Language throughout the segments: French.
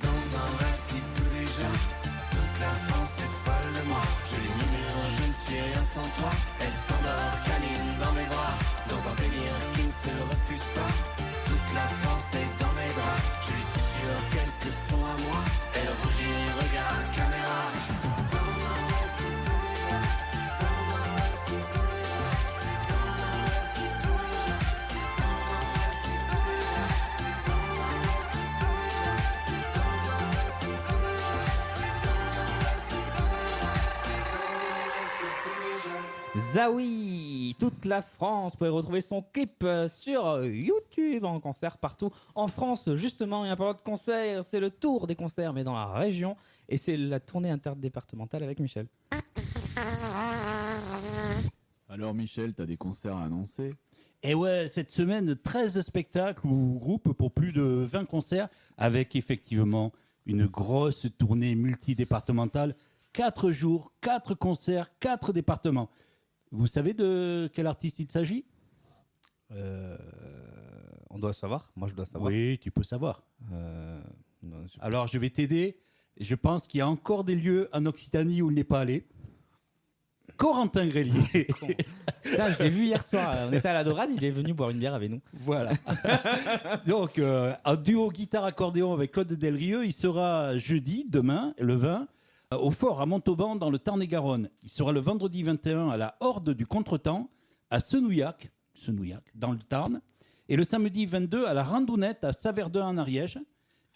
Dans un rêve si tout déjà, toute la France est folle de moi. Je lui murmure, je ne suis rien sans toi. Elle s'endort, câline dans mes bras. Dans un délire qui ne se refuse pas. Toute la France est dans mes draps. Je lui susurre quelques sons à moi. Elle rougit, regarde caméra. Zawi, toute la France. Vous pouvez retrouver son clip sur YouTube en concert partout en France. Justement, il n'y a pas de concert, c'est le tour des concerts, mais dans la région. Et c'est la tournée interdépartementale avec Michel. Alors Michel, t'as des concerts à annoncer? Et ouais, cette semaine, 13 spectacles ou groupes pour plus de 20 concerts, avec effectivement une grosse tournée multidépartementale. 4 jours, 4 concerts, 4 départements. Vous savez de quel artiste il s'agit? On doit savoir. Moi, je dois savoir. Oui, tu peux savoir. Non, Alors, je vais t'aider. Je pense qu'il y a encore des lieux en Occitanie où il n'est pas allé. Corentin Grélier. Putain, je l'ai vu hier soir. On était à la Dorade, il est venu boire une bière avec nous. Voilà. Donc, en duo guitare-accordéon avec Claude Delrieux, il sera jeudi, demain, le 20, au Fort à Montauban, dans le Tarn-et-Garonne. Il sera le vendredi 21 à la Horde du Contretemps, à Senouillac, dans le Tarn. Et le samedi 22 à la Randounette, à Saverdun, en Ariège.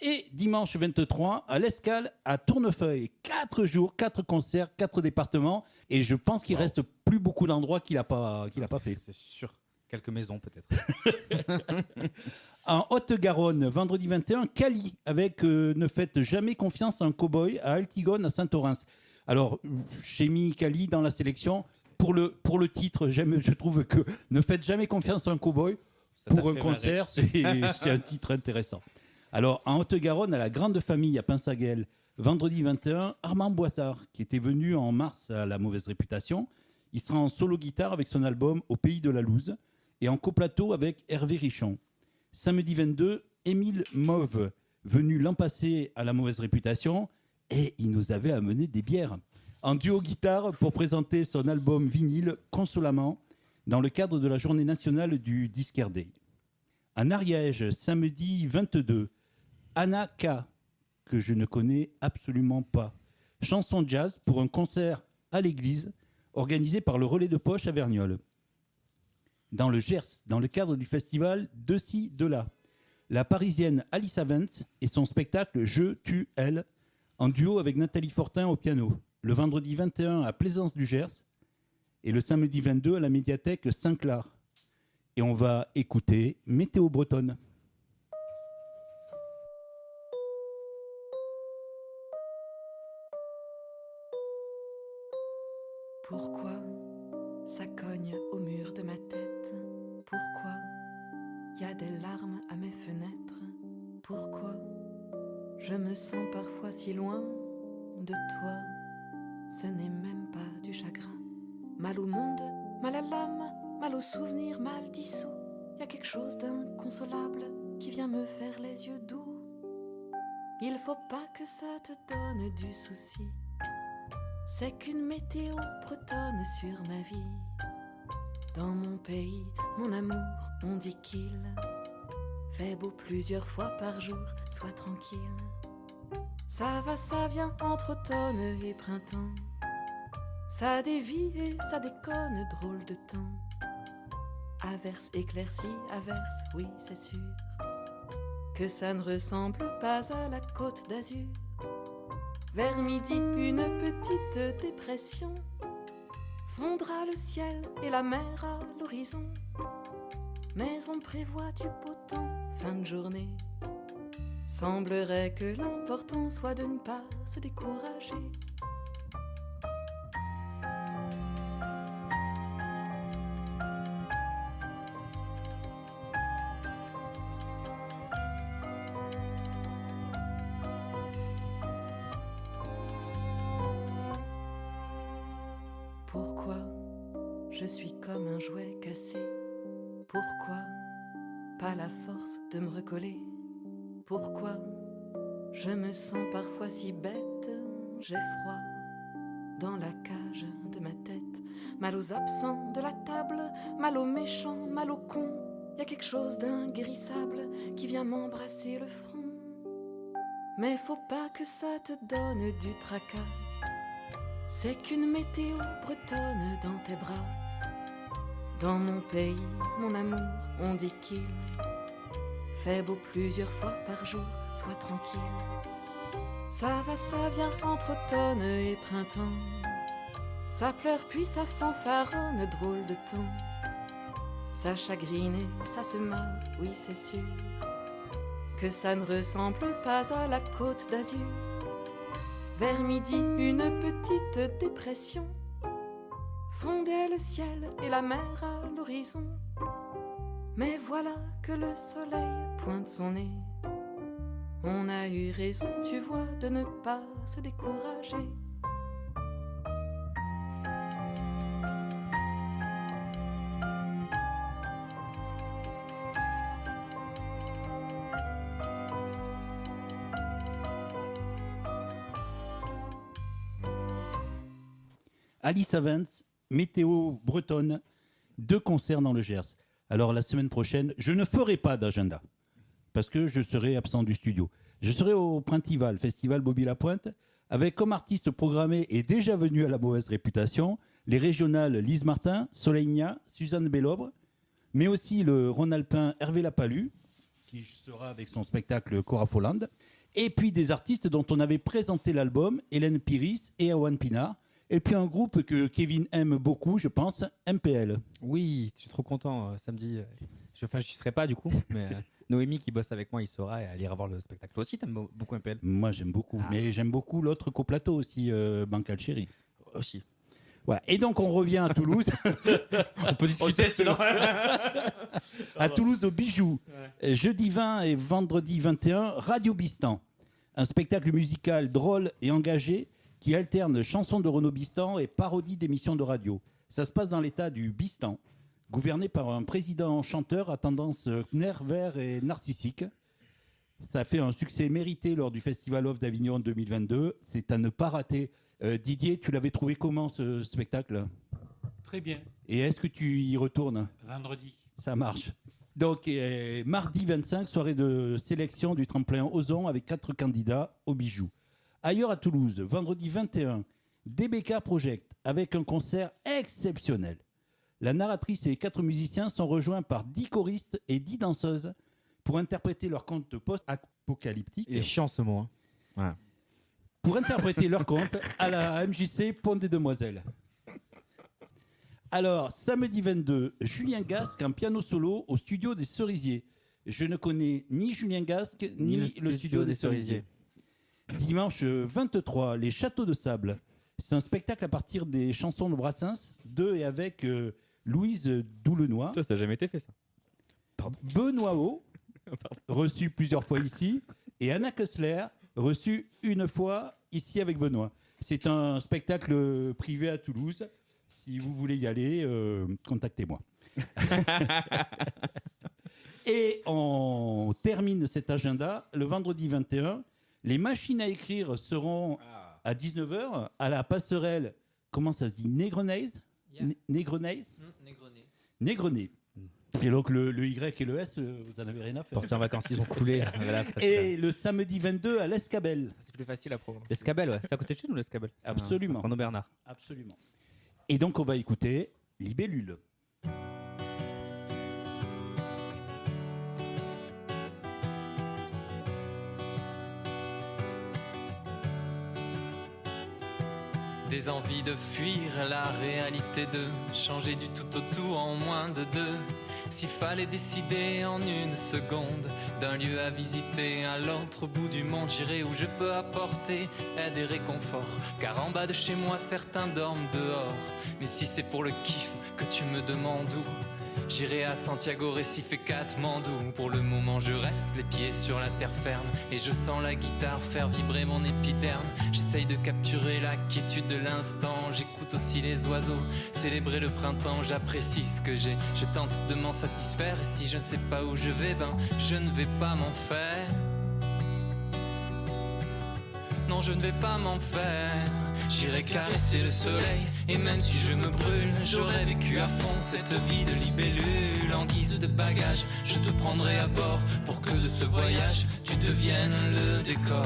Et dimanche 23 à l'Escale, à Tournefeuille. 4 jours, 4 concerts, 4 départements. Et je pense qu'il reste plus beaucoup d'endroits qu'il n'a pas fait. C'est sûr. Quelques maisons, peut-être. En Haute-Garonne, vendredi 21, Cali, avec Ne faites jamais confiance à un cow-boy à Altigone, à Saint-Orens. Alors, j'ai mis Cali dans la sélection. Pour le titre, je trouve que Ne faites jamais confiance à un cow-boy. Pour un concert, c'est un titre intéressant. Alors, en Haute-Garonne, à la Grande Famille, à Pinsaguel, vendredi 21, Armand Boissard, qui était venu en mars à La Mauvaise Réputation. Il sera en solo guitare avec son album Au Pays de la Louse et en coplateau avec Hervé Richon. Samedi 22, Émile Mauve, venu l'an passé à La Mauvaise Réputation, et il nous avait amené des bières. En duo guitare pour présenter son album vinyle Consolamment dans le cadre de la journée nationale du Disquaire Day. En Ariège, samedi 22, Anna K, que je ne connais absolument pas. Chanson jazz pour un concert à l'église organisé par le Relais de Poche à Verniolle. Dans le Gers, dans le cadre du festival De-ci, de-là, la Parisienne Alice Avens et son spectacle Je, tu, elle, en duo avec Nathalie Fortin au piano. Le vendredi 21 à Plaisance du Gers et le samedi 22 à la médiathèque Saint-Clar. Et on va écouter Météo bretonne. Pourquoi ça cogne au mur de ma tête? Pourquoi y a des larmes à mes fenêtres? Pourquoi je me sens parfois si loin de toi? Ce n'est même pas du chagrin. Mal au monde, mal à l'âme, mal aux souvenirs, mal dissous. Y a quelque chose d'inconsolable qui vient me faire les yeux doux. Il faut pas que ça te donne du souci. C'est qu'une météo bretonne sur ma vie. Dans mon pays, mon amour, on dit qu'il fait beau plusieurs fois par jour, sois tranquille. Ça va, ça vient entre automne et printemps. Ça dévie et ça déconne, drôle de temps. Averse, éclaircie, averse, oui c'est sûr que ça ne ressemble pas à la Côte d'Azur. Vers midi, une petite dépression fondra le ciel et la mer à l'horizon. Mais on prévoit du beau temps, fin de journée. Semblerait que l'important soit de ne pas se décourager. Pourquoi je suis comme un jouet cassé? Pourquoi pas la force de me recoller? Pourquoi je me sens parfois si bête? J'ai froid dans la cage de ma tête. Mal aux absents de la table, mal aux méchants, mal aux cons. Y a quelque chose d'inguérissable qui vient m'embrasser le front. Mais faut pas que ça te donne du tracas. C'est qu'une météo bretonne dans tes bras. Dans mon pays, mon amour, on dit qu'il fait beau plusieurs fois par jour, sois tranquille. Ça va, ça vient entre automne et printemps. Ça pleure puis ça fanfaronne, drôle de temps. Ça chagrine et ça se meurt, oui c'est sûr que ça ne ressemble pas à la Côte d'Azur. Vers midi, une petite dépression fondait le ciel et la mer à l'horizon. Mais voilà que le soleil pointe son nez. On a eu raison, tu vois, de ne pas se décourager. Alice Evans, météo bretonne, 2 concerts dans le Gers. Alors la semaine prochaine, je ne ferai pas d'agenda parce que je serai absent du studio. Je serai au Printival, Festival Bobby Lapointe, avec comme artiste programmé et déjà venu à la mauvaise réputation, les régionales Lise Martin, Soleilnia, Suzanne Bellobre, mais aussi le Rhône-Alpin Hervé Lapalu, qui sera avec son spectacle Cora Folland, et puis des artistes dont on avait présenté l'album, Hélène Piris et Awan Pinard, et puis un groupe que Kevin aime beaucoup, je pense, MPL. Oui, je suis trop content. Samedi, je n'y serai pas du coup, mais Noémie qui bosse avec moi, il saura et elle ira voir le spectacle. Toi aussi, t'aimes beaucoup MPL? Moi, j'aime beaucoup. Mais j'aime beaucoup l'autre coplateau aussi, Bancal Chéri. Aussi. Voilà. Et donc, on revient à Toulouse. On peut discuter sinon. À Toulouse, au Bijou. Ouais. Jeudi 20 et vendredi 21, Radio Bistan. Un spectacle musical drôle et engagé qui alterne chansons de Renaud Bistan et parodies d'émissions de radio. Ça se passe dans l'état du Bistan, gouverné par un président chanteur à tendance nerveux et narcissique. Ça a fait un succès mérité lors du Festival Off d'Avignon 2022. C'est à ne pas rater. Didier, tu l'avais trouvé comment ce spectacle? Très bien. Et est-ce que tu y retournes? Vendredi. Ça marche. Donc, mardi 25, soirée de sélection du tremplin Ozon avec 4 candidats au Bijou. Ailleurs à Toulouse, vendredi 21, DBK Project avec un concert exceptionnel. La narratrice et les 4 musiciens sont rejoints par 10 choristes et 10 danseuses pour interpréter leur conte post-apocalyptique. Il est chiant ce mot. Hein. Ouais. Pour interpréter leur conte à la MJC Pont des Demoiselles. Alors, samedi 22, Julien Gasque, un piano solo au studio des Cerisiers. Je ne connais ni Julien Gasque, ni le studio des Cerisiers. Dimanche 23, Les Châteaux de Sable. C'est un spectacle à partir des chansons de Brassens, de et avec Louise Doulenois. Ça n'a jamais été fait, ça. Pardon. Benoît O, reçu plusieurs fois ici, et Anna Kessler, reçue une fois ici avec Benoît. C'est un spectacle privé à Toulouse. Si vous voulez y aller, contactez-moi. Et on termine cet agenda le vendredi 21. Les machines à écrire seront à 19h à la passerelle, comment ça se dit, Négrenaise? Négrenaise? Négrené. Et donc le Y et le S, vous en avez rien à faire. Partir en vacances, ils ont coulé. Voilà, et le samedi 22 à l'Escabelle. C'est plus facile à prononcer. L'Escabelle, ouais. C'est à côté de chez nous, l'Escabelle. Absolument. Renaud Bernard. Absolument. Et donc on va écouter Libellule. Des envies de fuir la réalité, de changer du tout au tout en moins de 2. S'il fallait décider en une seconde d'un lieu à visiter à l'autre bout du monde, j'irai où je peux apporter aide et réconfort. Car en bas de chez moi certains dorment dehors. Mais si c'est pour le kiff que tu me demandes où, j'irai à Santiago, Recife et Katmandou. Pour le moment je reste les pieds sur la terre ferme et je sens la guitare faire vibrer mon épiderme. J'essaye de capturer la quiétude de l'instant, j'écoute aussi les oiseaux célébrer le printemps. J'apprécie ce que j'ai, je tente de m'en satisfaire. Et si je ne sais pas où je vais, ben je ne vais pas m'en faire. Non, je ne vais pas m'en faire. J'irai caresser le soleil, et même si je me brûle, j'aurais vécu à fond cette vie de libellule. En guise de bagage, je te prendrai à bord pour que de ce voyage, tu deviennes le décor.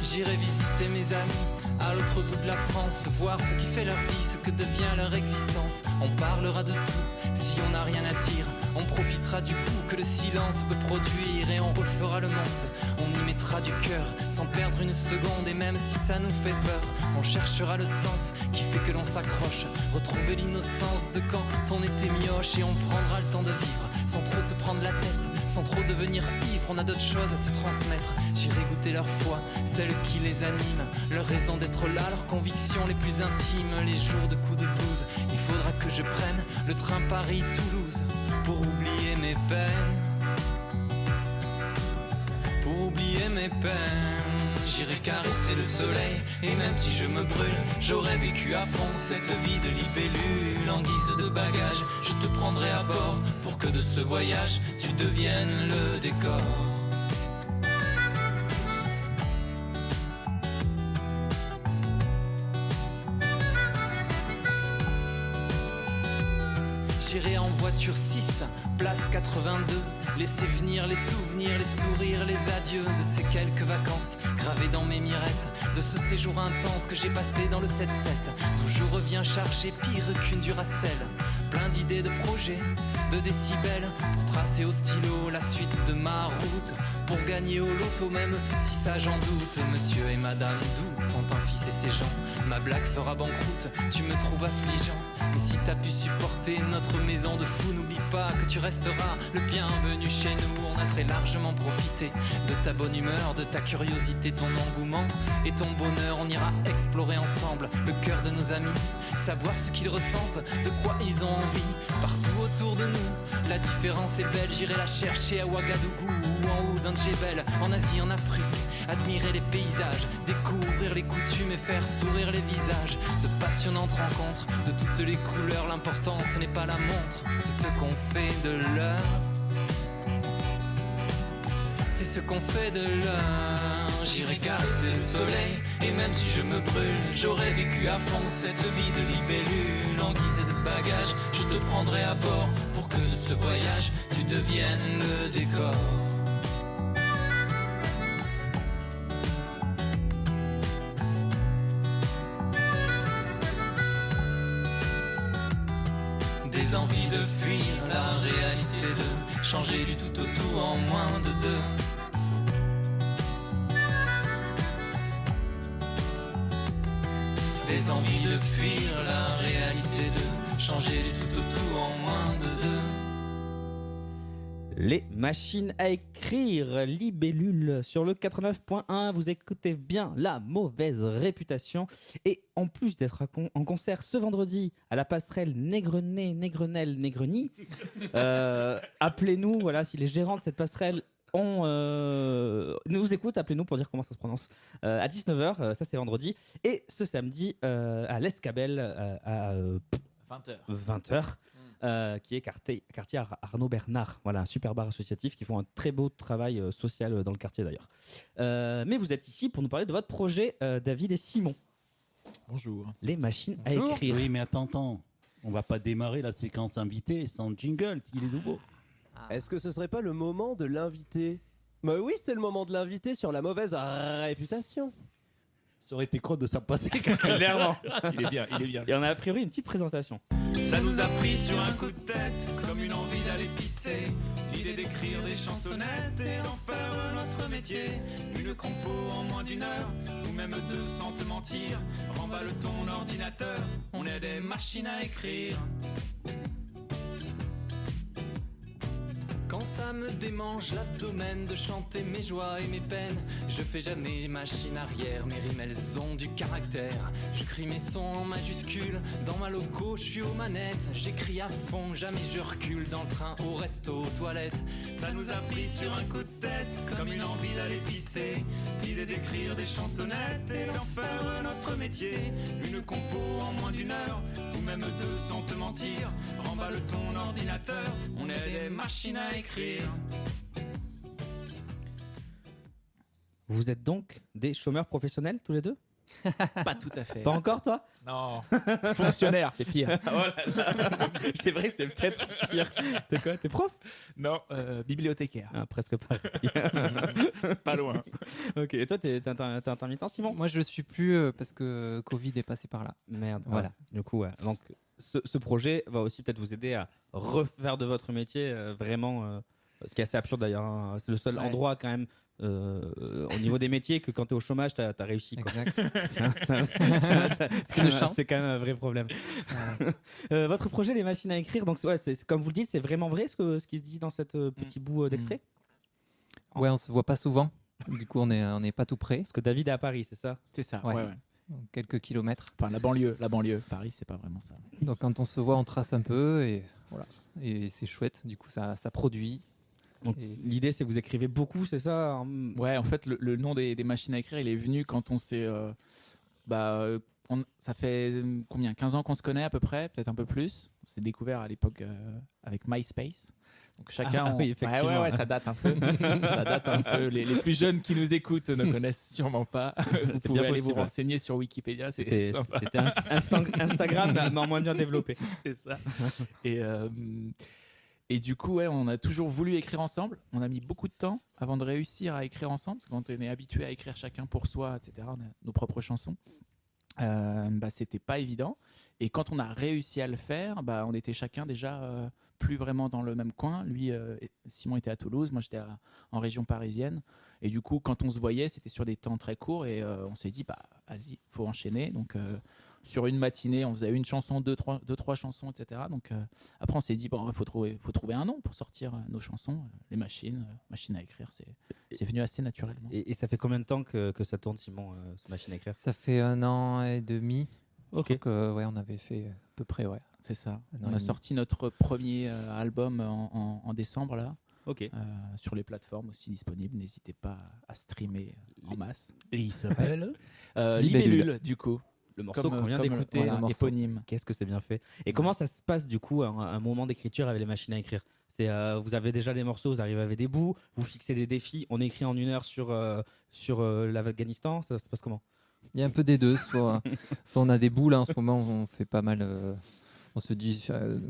J'irai visiter mes amis à l'autre bout de la France, voir ce qui fait leur vie, ce que devient leur existence. On parlera de tout, si on n'a rien à dire, on profitera du coup que le silence peut produire. Et on refera le monde, on y mettra du cœur, sans perdre une seconde. Et même si ça nous fait peur, on cherchera le sens qui fait que l'on s'accroche. Retrouver l'innocence de quand on était mioche. Et on prendra le temps de vivre, sans trop se prendre la tête, sans trop devenir ivre, on a d'autres choses à se transmettre. J'irai goûter leur foi, celle qui les anime, leur raison d'être là, leurs convictions les plus intimes. Les jours de coups de blues, il faudra que je prenne le train Paris-Toulouse pour oublier mes peines. Pour oublier mes peines. J'irai caresser le soleil, et même si je me brûle, j'aurais vécu à fond cette vie de libellule. En guise de bagage, je te prendrai à bord, pour que de ce voyage, tu deviennes le décor. J'irai en voiture 6, place 82. Laisser venir les souvenirs, les sourires, les adieux de ces quelques vacances gravées dans mes mirettes, de ce séjour intense que j'ai passé dans le 7-7. D'où je reviens chargé pire qu'une Duracell, plein d'idées, de projets, de décibels, pour tracer au stylo la suite de ma route, pour gagner au loto même si ça j'en doute. Monsieur et madame Doute ont un fils et ses gens, ma blague fera banqueroute, tu me trouves affligeant. Mais si t'as pu supporter notre maison de fou, n'oublie pas que tu resteras le bienvenu chez nous. On a très largement profité de ta bonne humeur, de ta curiosité, ton engouement et ton bonheur. On ira explorer ensemble le cœur de nos amis, savoir ce qu'ils ressentent, de quoi ils ont envie. Partout autour de nous, la différence est belle. J'irai la chercher à Ouagadougou ou en haut d'un djebel, en Asie, en Afrique. Admirer les paysages, découvrir les coutumes et faire sourire les visages. De passionnantes rencontres, de toutes les couleurs. L'important ce n'est pas la montre, c'est ce qu'on fait de l'heure. C'est ce qu'on fait de l'heure. J'irai caresser le soleil, et même si je me brûle, j'aurais vécu à fond cette vie de libellule. En guise de bagage, je te prendrai à bord, pour que de ce voyage, tu deviennes le décor. Des envies de fuir la réalité, de changer du tout au tout en moins de deux. Des envies de fuir la réalité, de changer du tout au tout en moins de deux. Les machines à écrire, Libellule sur le 89.1, vous écoutez bien La Mauvaise Réputation. Et en plus d'être en concert ce vendredi à la passerelle Négrenel, Négreny, appelez-nous, voilà, si les gérants de cette passerelle nous écoutent, appelez-nous pour dire comment ça se prononce. À 19h, ça c'est vendredi. Et ce samedi à l'Escabel à 20h. Qui est quartier Arnaud Bernard. Voilà, un super bar associatif qui font un très beau travail social dans le quartier d'ailleurs. Mais vous êtes ici pour nous parler de votre projet, David et Simon. Bonjour. Les machines à écrire. Oui, mais attends. On va pas démarrer la séquence invitée sans jingle, s'il est nouveau. Est-ce que ce serait pas le moment de l'inviter ? Bah oui, c'est le moment de l'inviter sur La Mauvaise Réputation. Ça aurait été creux de ça passer. Clairement. Il est bien. Et on a a priori une petite présentation. Ça nous a pris sur un coup de tête, comme une envie d'aller pisser. L'idée d'écrire des chansonnettes et d'en faire notre métier. Une compo en moins d'une heure, ou même deux sans te mentir. Remballe ton ordinateur, on est des machines à écrire. Quand ça me démange l'abdomen de chanter mes joies et mes peines, je fais jamais machine arrière, mes rimes elles ont du caractère. Je crie mes sons en majuscules, dans ma loco je suis aux manettes. J'écris à fond, jamais je recule, dans le train, au resto, aux toilettes. Ça nous a pris sur un coup de tête, comme une envie d'aller pisser. L'idée d'écrire des chansonnettes et d'en faire notre métier. Une compo en moins d'une heure, ou même deux sans te mentir. Remballe ton ordinateur, on est des machines à écrire. Vous êtes donc des chômeurs professionnels tous les deux ? Pas tout à fait. Pas encore toi ? Non. Fonctionnaire, c'est pire. Oh là là. C'est vrai que c'est peut-être pire. T'es quoi ? T'es prof ? Non, bibliothécaire. Ah, presque pareil. Pas loin. Ok, et toi t'es intermittent, Simon ? Moi, je le suis plus parce que Covid est passé par là. Merde. Voilà. Du coup, ouais. Donc ce projet va aussi peut-être vous aider à refaire de votre métier vraiment, ce qui est assez absurde d'ailleurs, hein. C'est le seul endroit quand même au niveau des métiers que quand tu es au chômage, tu as réussi, quoi. Exact. C'est quand même un vrai problème. Votre projet, les machines à écrire, donc ouais, c'est comme vous le dites, c'est vraiment vrai ce qui se dit dans cette petit bout d'extrait ? Ouais, on se voit pas souvent. Du coup, on est pas tout près. Parce que David est à Paris, c'est ça? C'est ça, Ouais. ouais. Donc, quelques kilomètres. Enfin, la banlieue. Paris, c'est pas vraiment ça. Donc quand on se voit, on trace un peu et voilà. Et c'est chouette. Du coup, ça produit. Donc, l'idée, c'est que vous écrivez beaucoup, c'est ça? Ouais, en fait, le nom des machines à écrire, il est venu quand on s'est... ça fait combien 15 ans qu'on se connaît à peu près, peut-être un peu plus. On s'est découvert à l'époque avec MySpace. Donc chacun... oui, effectivement. Ouais, ça date un peu. Ça date un peu. Les plus jeunes qui nous écoutent ne connaissent sûrement pas. Vous pouvez bien aller vous possible. renseigner sur Wikipédia, C'était sympa. Instagram, mais en moins bien développé. C'est ça. Et du coup, ouais, on a toujours voulu écrire ensemble. On a mis beaucoup de temps avant de réussir à écrire ensemble, parce que quand on est habitué à écrire chacun pour soi, etc., on a nos propres chansons. C'était pas évident. Et quand on a réussi à le faire, on était chacun déjà plus vraiment dans le même coin. Lui, Simon était à Toulouse, moi j'étais en région parisienne. Et du coup, quand on se voyait, c'était sur des temps très courts. Et on s'est dit, vas-y, faut enchaîner. Donc sur une matinée, on faisait une chanson, deux, trois chansons, etc. Donc après, on s'est dit, faut trouver un nom pour sortir nos chansons. Les machines à écrire, c'est venu assez naturellement. Et ça fait combien de temps que ça tourne, Simon, cette machine à écrire? Ça fait 1 an et demi. Ok. Donc, ouais, on avait fait à peu près, ouais. C'est ça. 1 an On et a demi. sorti notre premier album en décembre, là. Ok. Sur les plateformes aussi disponibles. N'hésitez pas à streamer en masse. Et il s'appelle Libellule, du coup. Le morceau Comme, qu'on vient comme d'écouter, voilà, morceau. éponyme. Qu'est-ce que c'est bien fait. Et comment ça se passe du coup, un moment d'écriture avec les machines à écrire? Vous avez déjà des morceaux, vous arrivez avec des bouts, vous fixez des défis, on écrit en 1 heure sur l'Afghanistan, ça se passe comment? Il y a un peu des deux. Soit on a des bouts là en ce moment, on fait pas mal. On se dit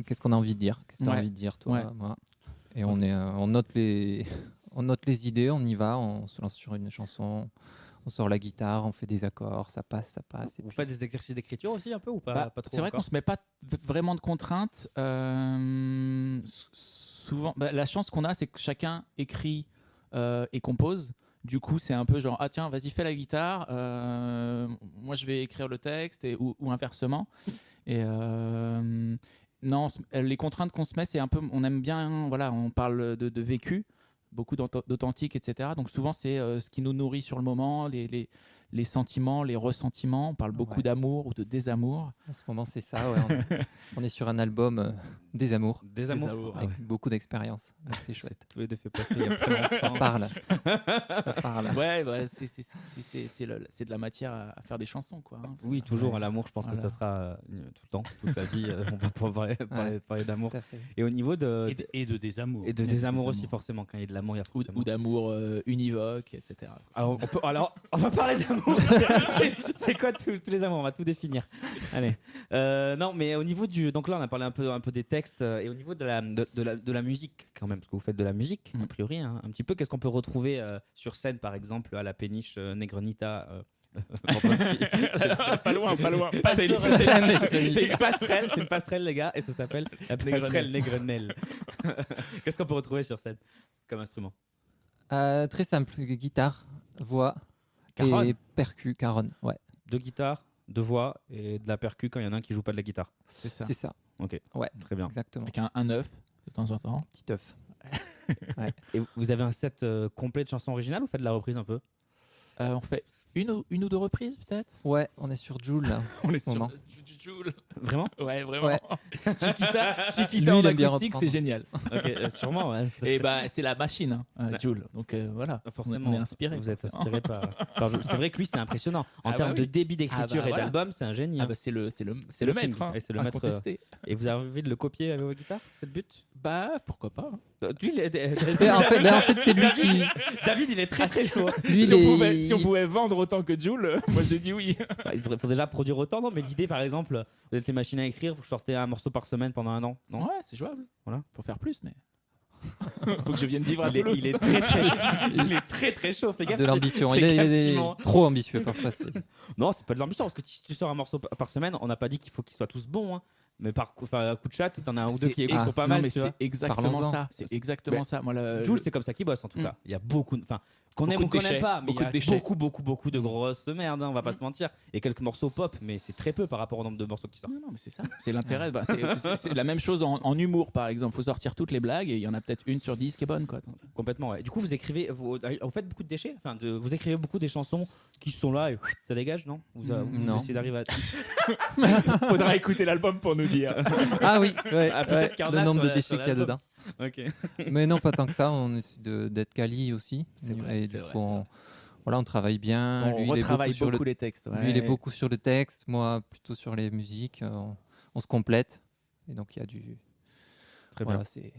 qu'est-ce qu'on a envie de dire, qu'est-ce que tu as Ouais. envie de dire toi, Ouais. moi. Et on note les idées, on y va, on se lance sur une chanson, on sort la guitare, on fait des accords, ça passe. Et Vous puis- faites des exercices d'écriture aussi un peu ou pas trop C'est vrai qu'on encore? se met pas vraiment de contraintes. Souvent, la chance qu'on a, c'est que chacun écrit et compose. Du coup, c'est un peu genre, ah tiens, vas-y, fais la guitare, moi je vais écrire le texte, ou inversement. Et non, les contraintes qu'on se met, c'est un peu, on aime bien, voilà, on parle de vécu, beaucoup d'authentique, etc. Donc souvent, c'est ce qui nous nourrit sur le moment, les sentiments, les ressentiments. On parle beaucoup Ouais. d'amour ou de désamour. En ce moment, c'est ça. Ouais, on est sur un album des amours, Des amours. avec beaucoup d'expérience. Donc c'est chouette. Tous les deux fait passer il y a très longtemps. Ça parle. Ça parle. Ouais, c'est de la matière à faire des chansons, quoi. Hein. Oui, toujours à l'amour, je pense que Voilà. ça sera tout le temps, toute la vie, on va pouvoir parler d'amour. Tout à fait. Et au niveau de... et de désamour. Et de désamour aussi, forcément, quand il y a de l'amour, il y a Ou forcément... d'amour univoque, etc. Alors, on va parler d'amour. C'est quoi tous les amours? On va tout définir. Allez. Non, mais au niveau du... Donc là, on a parlé un peu des textes. Et au niveau de la musique, quand même, parce que vous faites de la musique, a priori, hein, un petit peu. Qu'est-ce qu'on peut retrouver sur scène, par exemple, à la péniche Negronita Pas loin. C'est une passerelle, les gars, et ça s'appelle la passerelle Negrenelle. Qu'est-ce qu'on peut retrouver sur scène comme instrument? Très simple, guitare, voix Caronne. et percu, caronne. Ouais, Deux guitares, deux voix et de la percu quand il y en a un qui joue pas de la guitare. C'est ça. c'est ça. Ok, Ouais, très bien. exactement. Avec un œuf de temps en temps. Petit œuf. Et vous avez un set complet de chansons originales ou faites de la reprise un peu? On fait une ou deux reprises, peut-être. Ouais, on est sur Joule là. On est ce moment. Joule. Vraiment? Ouais, vraiment. Ouais. Chiquita Lui, en il aime bien acoustique, reprendre. c'est génial. Ok, sûrement, ouais. Et c'est la machine, Ouais. Joule. Donc voilà, Forcément, on est inspiré. Vous êtes forcément. inspiré par Jules. C'est vrai que lui, c'est impressionnant. En Ah termes bah de oui. débit d'écriture Ah bah et voilà. d'album, c'est un génie. Ah hein. bah c'est le le maître. king. Hein, Et c'est le maître, incontesté. Et vous avez envie de le copier avec vos guitares? C'est le but? Bah pourquoi pas. Lui, En fait, c'est lui qui. David, il est très très chaud. Lui, Si on pouvait vendre autant que Joule, moi je dis oui. Il faut déjà produire autant, non? Mais l'idée, par exemple, vous êtes les machines à écrire, vous sortez un morceau par semaine pendant 1 an, non? Ouais, c'est jouable. Voilà. Faut faire plus, mais. Faut que je vienne vivre à Il est, Toulouse. il est très très, il est très très chaud. Fais gaffe. De l'ambition. fais Il est gaffe, Simon. trop ambitieux parfois. Non, c'est pas de l'ambition parce que si tu sors un morceau par semaine, on n'a pas dit qu'il faut qu'ils soient tous bons. Hein. Mais par coup de chat, t'en as un ou deux qui écoutent pas non, mal. mais tu vois. c'est exactement Parlons-en. ça. C'est exactement Mais ça. Moi, Jules, c'est comme ça qu'il bosse en tout Mm. cas. Il y a beaucoup. Enfin, Qu'on aime ou qu'on n'aime pas, mais beaucoup de il y a déchets. beaucoup de grosses merdes, hein, on va pas se mentir. Et quelques morceaux pop, mais c'est très peu par rapport au nombre de morceaux qui sortent. Non, mais c'est ça. C'est l'intérêt. C'est la même chose en humour, par exemple. Faut sortir toutes les blagues et il y en a peut-être une sur 10 qui est bonne, quoi. Complètement, ouais. Du coup, vous écrivez, vous faites beaucoup de déchets, enfin, vous écrivez beaucoup des chansons qui sont là et ça dégage, non vous Non. essayez d'arriver à. Faudra écouter l'album pour nous dire. Ah oui, ouais, Ah, peut-être ouais, Carnat le nombre sur de la- déchets sur qu'il y a l'album. dedans. Ok. Mais non, pas tant que ça. On essaie d'être quali aussi. vrai, Et c'est du vrai, coup, c'est vrai. voilà, on travaille bien. On Lui, il est retravaille sur beaucoup les textes. Lui, il est beaucoup sur le texte, moi plutôt sur les musiques. On se complète. Et donc, il y a du. Très Voilà, bien. c'est.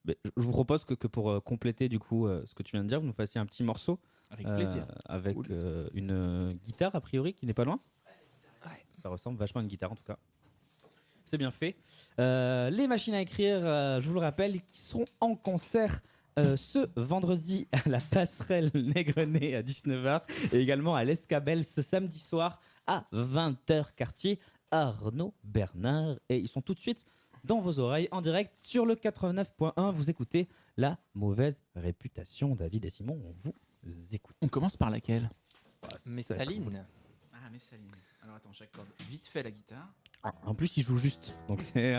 Mais je vous propose que pour compléter du coup ce que tu viens de dire, vous nous fassiez un petit morceau Avec plaisir. avec Cool. une guitare a priori qui n'est pas loin. Ça ressemble vachement à une guitare en tout cas. C'est bien fait. Les machines à écrire, je vous le rappelle, qui seront en concert ce vendredi à la Passerelle Nègrenet à 19h et également à l'Escabelle ce samedi soir à 20h quartier Arnaud Bernard. Et ils sont tout de suite dans vos oreilles en direct sur le 89.1. Vous écoutez La Mauvaise Réputation. David et Simon, on vous écoute. On commence par laquelle? Messaline. Ah, Messaline. Alors attends, chaque corde. Vite fait la guitare. En plus, il joue juste. Donc c'est,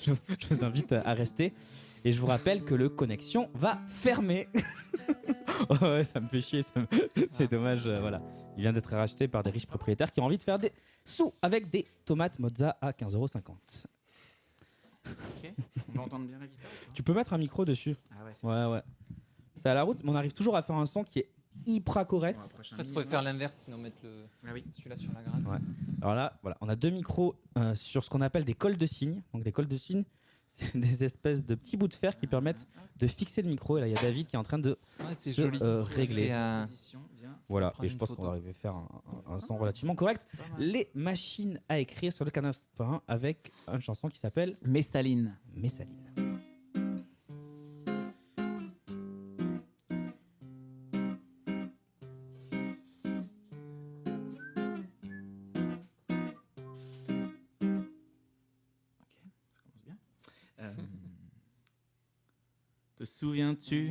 je vous invite à rester. Et je vous rappelle que le Connexion va fermer. Oh ouais, ça me fait chier. C'est dommage. Voilà. Il vient d'être racheté par des riches propriétaires qui ont envie de faire des sous avec des tomates mozza à 15,50 €. Ok. On va entendre bien la guitare. ou pas Tu peux mettre un micro dessus. Ah ouais, c'est Ouais, ça. ouais. C'est à la route, mais on arrive toujours à faire un son qui est hyper correct. Bon, prochain Après, il mini, faudrait faire l'inverse, sinon mettre Ah oui. celui-là sur la gratte. Ouais. Alors là, voilà, on a deux micros sur ce qu'on appelle des cols de cygne. Donc des cols de cygne, c'est des espèces de petits bouts de fer qui permettent de fixer le micro. Et là, il y a David qui est en train de Ouais, c'est se joli. régler. Et, Position, bien. Voilà, prendre et je une pense photo. qu'on va arriver à faire un son relativement correct. Pas mal. Les machines à écrire sur le 49.1 avec une chanson qui s'appelle Messaline. Messaline. Ça commence bien. Te souviens-tu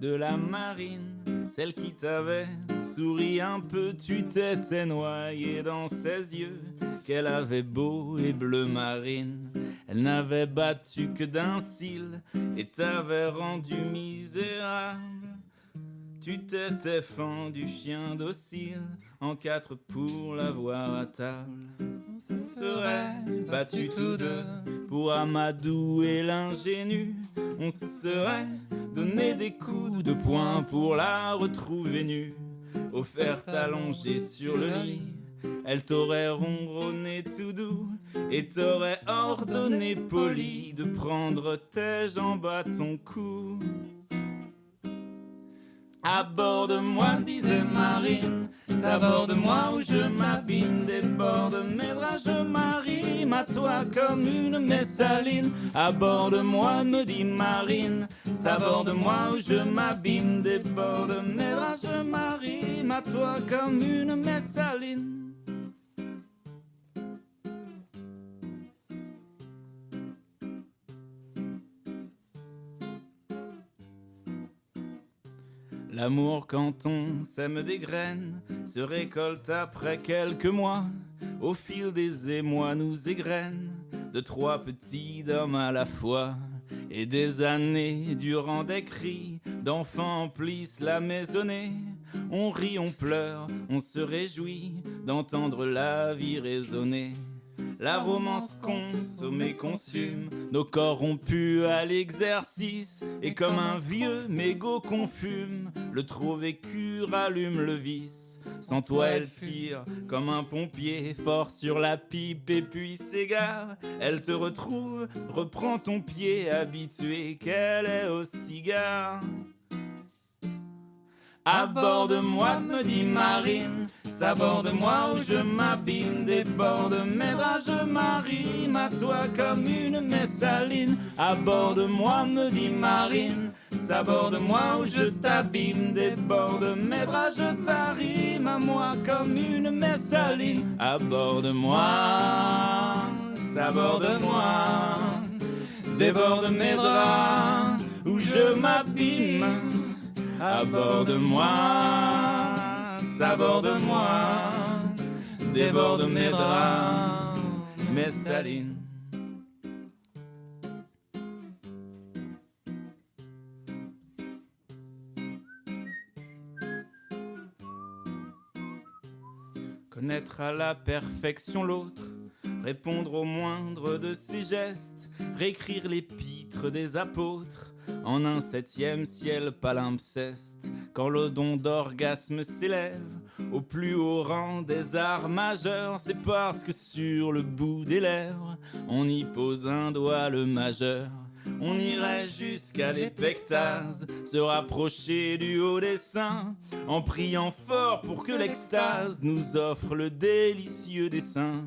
de la marine, celle qui t'avait souri un peu, tu t'étais noyé dans ses yeux, qu'elle avait beau et bleu marine, elle n'avait battu que d'un cil et t'avait rendu misérable. Tu t'étais fendu chien docile en quatre pour l'avoir à table. On se serait battus tous deux pour Amadou et l'ingénu. On se serait donné des coups de poing pour la retrouver nue. Offerte allongée sur le lit, elle t'aurait ronronné tout doux et t'aurait ordonné poli de prendre tes jambes à ton cou. Aborde-moi, disait Marine, s'aborde-moi où je m'abîme, déborde mes draps, je m'arrime à toi comme une messaline. Aborde-moi, me dit Marine, s'aborde-moi où je m'abîme, déborde mes draps, je m'arrime à toi comme une messaline. L'amour quand on sème des graines se récolte après quelques mois. Au fil des émois nous égrènent de trois petits d'hommes à la fois. Et des années durant des cris d'enfants emplissent la maisonnée. On rit, on pleure, on se réjouit d'entendre la vie résonner. La romance consomme et consume nos corps rompus à l'exercice. Et comme un vieux mégot qu'on fume, le trop vécu rallume le vice. Sans toi elle tire comme un pompier fort sur la pipe et puis s'égare. Elle te retrouve, reprend ton pied habitué qu'elle est au cigare. Aborde-moi, me dit Marine, s'aborde-moi où je m'abîme, déborde mes draps, je m'arrime à toi comme une messaline. Aborde-moi, me dit Marine, s'aborde-moi où je t'abîme, déborde mes draps, je t'arrime à moi comme une messaline. Aborde-moi, s'aborde-moi, déborde mes draps où je m'abîme. Aborde-moi, saborde-moi, déborde mes draps, mes salines. Connaître à la perfection l'autre, répondre au moindre de ses gestes, réécrire l'épître des apôtres en un 7e ciel palimpseste. Quand le don d'orgasme s'élève au plus haut rang des arts majeurs, c'est parce que sur le bout des lèvres on y pose un doigt le majeur. On irait jusqu'à l'épectase, se rapprocher du haut des seins, en priant fort pour que l'extase nous offre le délicieux dessein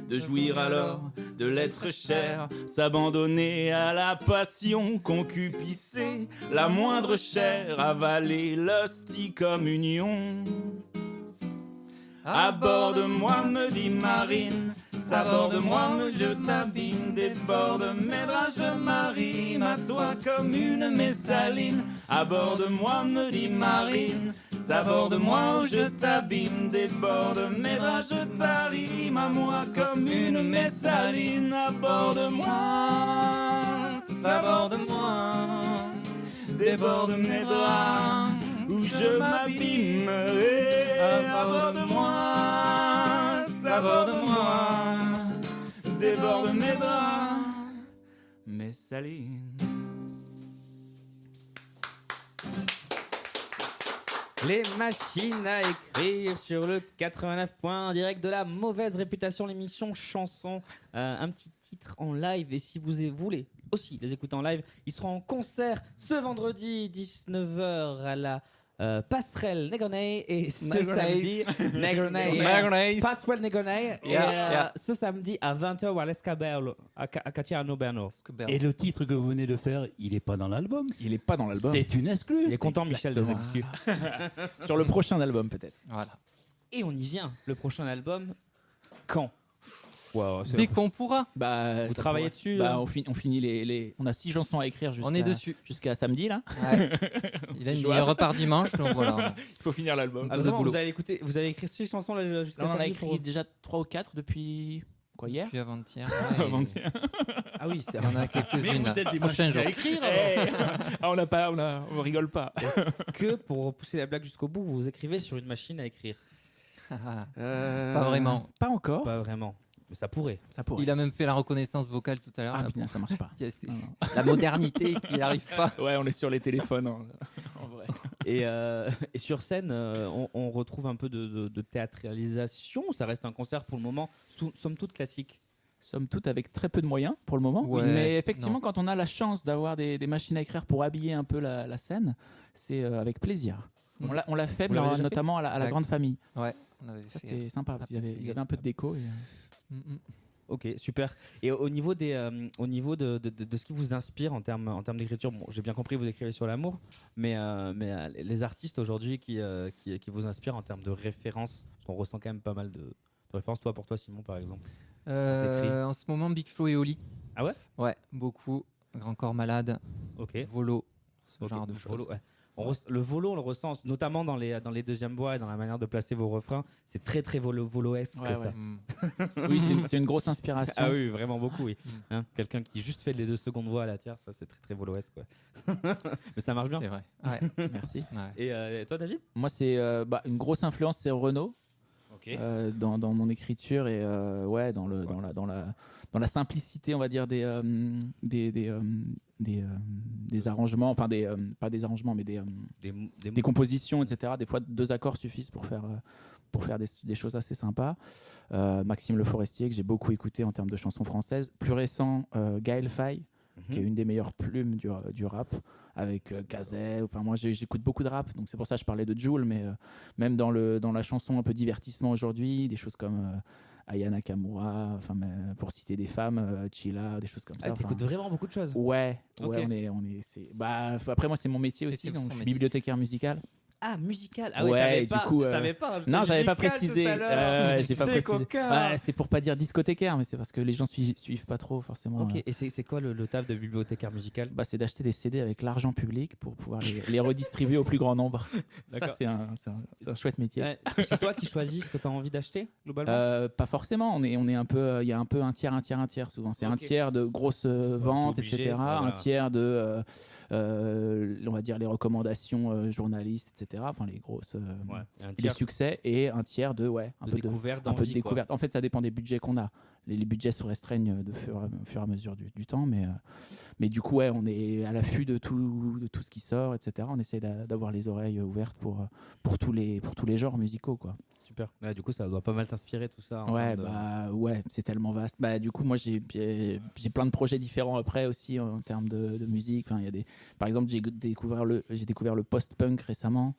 de jouir alors de l'être cher, s'abandonner à la passion, concupiscer la moindre chair, avaler l'hostie comme union. Aborde-moi, me dit Marine, saborde-moi, je t'abîme, déborde mes draps, je m'arrime à toi comme une messaline. Aborde-moi, me dit Marine, saborde-moi, je t'abîme, déborde mes draps, je t'arrime à moi comme une messaline. Aborde-moi, saborde-moi, déborde mes draps, où je m'abîme. Aborde-moi, saborde-moi, déborde mes draps, mes salines. Les machines à écrire sur le 89 points en direct de la mauvaise réputation, l'émission chanson. Un petit titre en live, et si vous voulez aussi les écouter en live, ils seront en concert ce vendredi 19h à la Passerelle Negronay et ce samedi Negronay, Passerelle Negronay et ce samedi à 20h à l'Escabel à Catiano Bernard. Et le titre que vous venez de faire, il n'est pas dans l'album. Il n'est pas dans l'album. C'est une exclue. Il est content, Michel, des exclus. Sur le prochain album, peut-être. Voilà. Et on y vient. Le prochain album, quand? Dès qu'on pourra. Bah, vous travaillez dessus bah, on finit les. On a 6 chansons à écrire on est dessus jusqu'à samedi là. Ouais. Il repart dimanche, donc voilà. Il faut finir l'album. Ah, vraiment, vous avez écrit 6 chansons là, jusqu'à on en a samedi écrit déjà 3 ou 4 depuis quoi hier. Depuis avant-hier. Avant-hier. Ah oui, il y en a quelques-unes. Mais vous êtes des machines à écrire. On rigole pas. Est-ce que pour pousser la blague jusqu'au bout, vous écrivez sur une machine à écrire? Pas vraiment. Pas encore. Pas vraiment. Mais ça pourrait. Il a même fait la reconnaissance vocale tout à l'heure. Ah putain, ça marche pas. La modernité qui n'arrive pas. Ouais, on est sur les téléphones en vrai. Et sur scène, on retrouve un peu de théâtralisation. Ça reste un concert pour le moment, somme toute classique. Somme toute avec très peu de moyens pour le moment. Ouais, mais effectivement, quand on a la chance d'avoir des machines à écrire pour habiller un peu la scène, c'est avec plaisir. On l'a fait, notamment à la grande famille. Ouais, ça c'était sympa parce qu'ils avaient un peu de déco. Ok, super. Et au niveau de ce qui vous inspire en termes d'écriture, bon, j'ai bien compris, vous écrivez sur l'amour, mais les artistes aujourd'hui qui vous inspirent en termes de références, parce qu'on ressent quand même pas mal de références. Pour toi, Simon, par exemple. En ce moment, Big Flo et Oli. Ah ouais? Ouais, beaucoup. Grand Corps Malade. Ok. Volo, ce genre de choses. Volo, ouais. Le volo, on le ressent notamment dans les deuxièmes voix et dans la manière de placer vos refrains. C'est très très voloesque ça. Oui, c'est une grosse inspiration. Ah oui, vraiment beaucoup. Oui. Hein, quelqu'un qui juste fait les 2 secondes voix à la tierce, ça c'est très très voloesque. Mais ça marche bien. C'est vrai. Ouais. Merci. Ouais. Et toi, David? Moi, c'est une grosse influence, c'est Renaud. Okay. Dans mon écriture et dans la simplicité, on va dire, des arrangements, enfin pas des arrangements, mais des compositions, etc. Des fois, 2 accords suffisent pour faire des choses assez sympas. Maxime Le Forestier, que j'ai beaucoup écouté en termes de chansons françaises. Plus récent, Gaël Faye, qui est une des meilleures plumes du rap, avec Kazé. Enfin, moi, j'écoute beaucoup de rap, donc c'est pour ça que je parlais de Jul, mais même dans la chanson un peu divertissement aujourd'hui, des choses comme Aya Nakamura, pour citer des femmes, Chila, des choses comme ça. T'écoutes vraiment beaucoup de choses. Ouais, Okay. après moi c'est mon métier aussi, donc je suis bibliothécaire musical. Ah, musical. Ah ouais, Ouais, t'avais du pas, coup, t'avais pas rajouté Non, j'avais pas musical précisé. tout à l'heure. J'ai pas C'est précisé. coquin. Ouais, c'est pour pas dire discothécaire, mais c'est parce que les gens suivent pas trop forcément. Ok, et c'est quoi le taf de bibliothécaire musical? Bah, c'est d'acheter des CD avec l'argent public pour pouvoir les redistribuer au plus grand nombre. Ça, D'accord. c'est un chouette métier. Ouais, c'est toi qui choisis ce que tu as envie d'acheter globalement? Pas forcément. On est un peu. Il y a un peu un tiers souvent. C'est un Ok. tiers de grosses ventes, obligé, etc. voilà. Un tiers de, on va dire les recommandations journalistes, etc. Enfin les grosses, Ouais, et un les tiers succès et un tiers de un de peu découverte, un peu de d'envie, quoi. découverte. En fait, ça dépend des budgets qu'on a. Les budgets se restreignent au fur et à mesure du temps, mais du coup, ouais, on est à l'affût de tout ce qui sort, etc. On essaie d'avoir les oreilles ouvertes pour tous les genres musicaux, quoi. Super. Ouais, du coup, ça doit pas mal t'inspirer tout ça. Ouais, ouais, c'est tellement vaste. Bah, du coup, moi, j'ai plein de projets différents après aussi en termes de musique. Enfin, par exemple, j'ai découvert le post-punk récemment.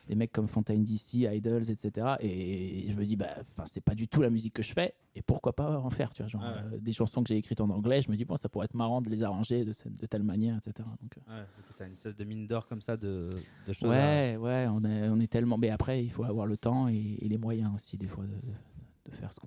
Des mecs comme Fontaine DC, Idols, etc. Et je me dis, c'est pas du tout la musique que je fais. Et pourquoi pas en faire, tu vois, genre, des chansons que j'ai écrites en anglais. Je me dis, bon, ça pourrait être marrant de les arranger de telle manière, etc. Donc, ouais, du coup, t'as une espèce de mine d'or comme ça de choses. ouais, on est tellement. Mais après, il faut avoir le temps et les moyens aussi, des fois, de faire ce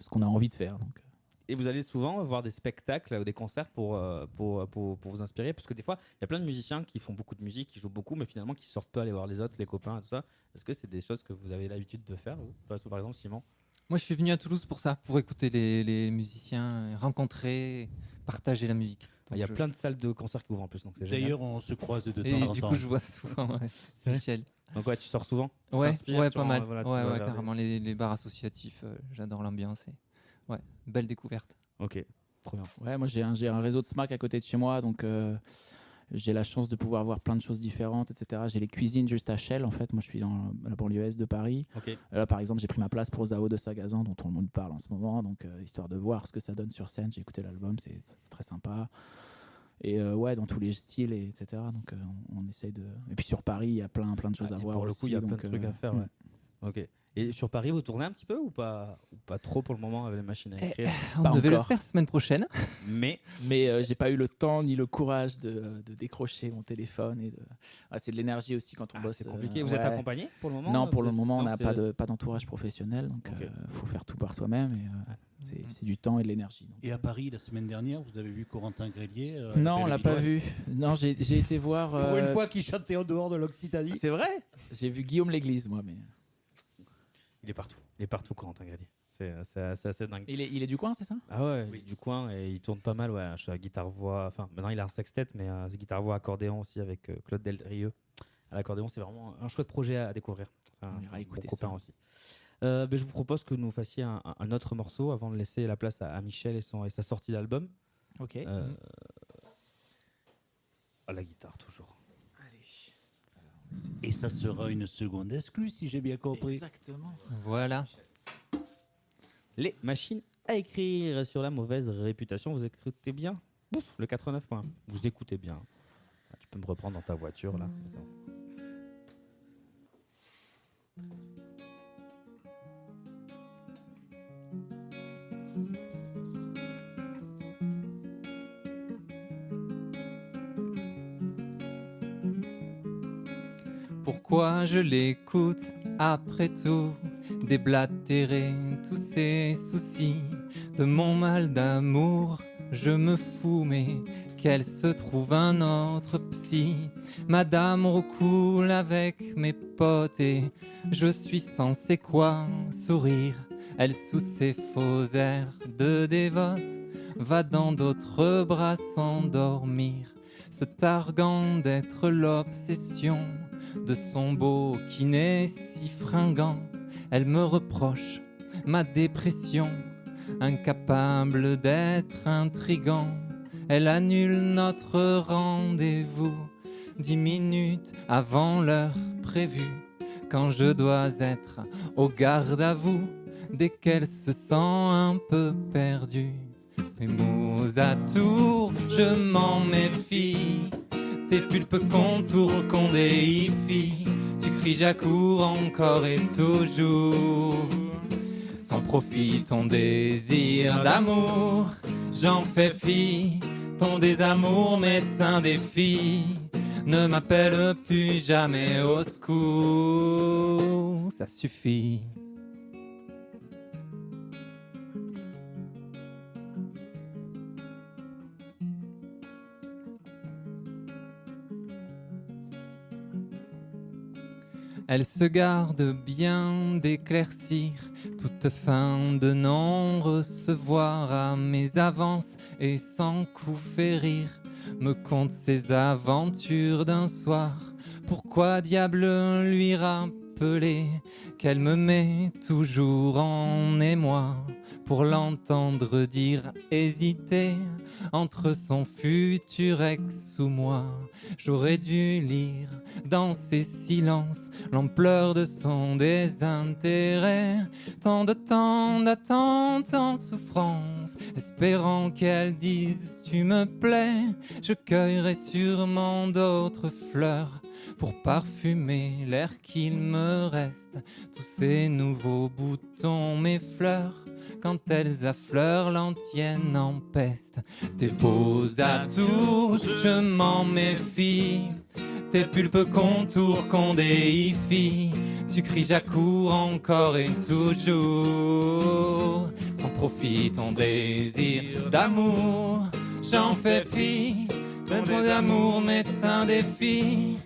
qu'on a envie de faire. Donc. Et vous allez souvent voir des spectacles ou des concerts pour vous inspirer, parce que des fois, il y a plein de musiciens qui font beaucoup de musique, qui jouent beaucoup, mais finalement qui sortent pas aller voir les autres, les copains et tout ça. Est-ce que c'est des choses que vous avez l'habitude de faire, vous? Par exemple, Simon? Moi, je suis venu à Toulouse pour ça, pour écouter les musiciens, rencontrer, partager la musique. Il y a plein de salles de concerts qui ouvrent en plus, donc c'est génial. D'ailleurs, on se croise de temps Et en du temps. coup, je vois souvent, ouais. C'est Michel. Donc ouais, tu sors souvent? Ouais, T'inspires, ouais, tu pas vois, mal. voilà, tu ouais, vas ouais, vers carrément. Les bars associatifs, j'adore l'ambiance. Ouais, belle découverte. Ok, trop bien. Ouais, moi j'ai un réseau de SMAC à côté de chez moi, donc j'ai la chance de pouvoir voir plein de choses différentes, etc. J'ai les cuisines juste à Chelles, en fait. Moi je suis dans la banlieue est de Paris. Ok. Là par exemple, j'ai pris ma place pour Zao de Sagazan, dont tout le monde parle en ce moment, donc histoire de voir ce que ça donne sur scène. J'ai écouté l'album, c'est très sympa. Et ouais, dans tous les styles, etc. Donc on essaye de. Et puis sur Paris, il y a plein de choses à voir. Pour le aussi, coup, il y a plein donc, de trucs à faire. Ouais. Ok. Et sur Paris, vous tournez un petit peu ou pas trop pour le moment avec les machines à écrire? On Pas devait encore. le faire semaine prochaine. Mais j'ai pas eu le temps ni le courage de décrocher mon téléphone. C'est de l'énergie aussi quand on bosse. c'est compliqué. Vous êtes ouais. accompagné pour le moment? Non, pour le êtes- moment, on non, n'a c'est- pas d'entourage professionnel, donc Ok. faut faire tout par soi-même. Et c'est du temps et de l'énergie. donc. Et à Paris, la semaine dernière, vous avez vu Corentin Grélier Non, on l'a pas vu. Non, j'ai été voir. Pour une fois qu'il chantait en dehors de l'Occitanie. C'est vrai. J'ai vu Guillaume L'Église, moi, mais. Il est partout. Il est partout, Corentin Grélier. C'est assez dingue. Il est du coin, c'est ça? Ah ouais, il est du coin et il tourne pas mal. Ouais, je suis à guitare-voix. Enfin, maintenant il a un sextet, mais c'est guitare-voix accordéon aussi avec Claude Delrieux. À l'accordéon, c'est vraiment un chouette projet à découvrir. C'est On ira bon écouter copain ça. aussi. Je vous propose que nous fassions un autre morceau avant de laisser la place à Michel et sa sortie d'album. Ok. À la guitare, toujours. Et ça sera une seconde exclue, si j'ai bien compris. Exactement. Voilà. Les machines à écrire sur la mauvaise réputation. Vous écoutez bien? Bouf, le 89 points. Vous écoutez bien. Ah, tu peux me reprendre dans ta voiture là. Attends. Pourquoi je l'écoute après tout déblatérer tous ces soucis de mon mal d'amour? Je me fous, mais qu'elle se trouve un autre psy. Madame recoule avec mes potes et je suis censé quoi? Sourire. Elle sous ses faux airs de dévote va dans d'autres bras s'endormir, se targuant d'être l'obsession de son beau qui n'est si fringant. Elle me reproche ma dépression, incapable d'être intrigant. Elle annule notre rendez-vous 10 minutes avant l'heure prévue, quand je dois être au garde à vous dès qu'elle se sent un peu perdue. Mes mots à tour, je m'en méfie. Tes pulpes contours qu'on déifie. Tu cries j'accours encore et toujours. Sans profit ton désir d'amour, j'en fais fi. Ton désamour m'est un défi. Ne m'appelle plus jamais au secours. Ça suffit. Elle se garde bien d'éclaircir toute fin de non-recevoir à mes avances et sans coup fait rire me conte ses aventures d'un soir. Pourquoi diable lui rappeler qu'elle me met toujours en émoi pour l'entendre dire hésiter entre son futur ex ou moi? J'aurais dû lire dans ses silences l'ampleur de son désintérêt. Tant de temps d'attente en souffrance, espérant qu'elle dise tu me plais. Je cueillerai sûrement d'autres fleurs pour parfumer l'air qu'il me reste. Tous ces nouveaux boutons m'effleurent quand elles affleurent, l'antienne en peste. Tes beaux atours, je m'en méfie. Tes pulpes contours qu'on déifie. Tu cries j'accours encore et toujours. Sans profit ton désir d'amour, j'en fais fi. Ton d'amour m'est un défi.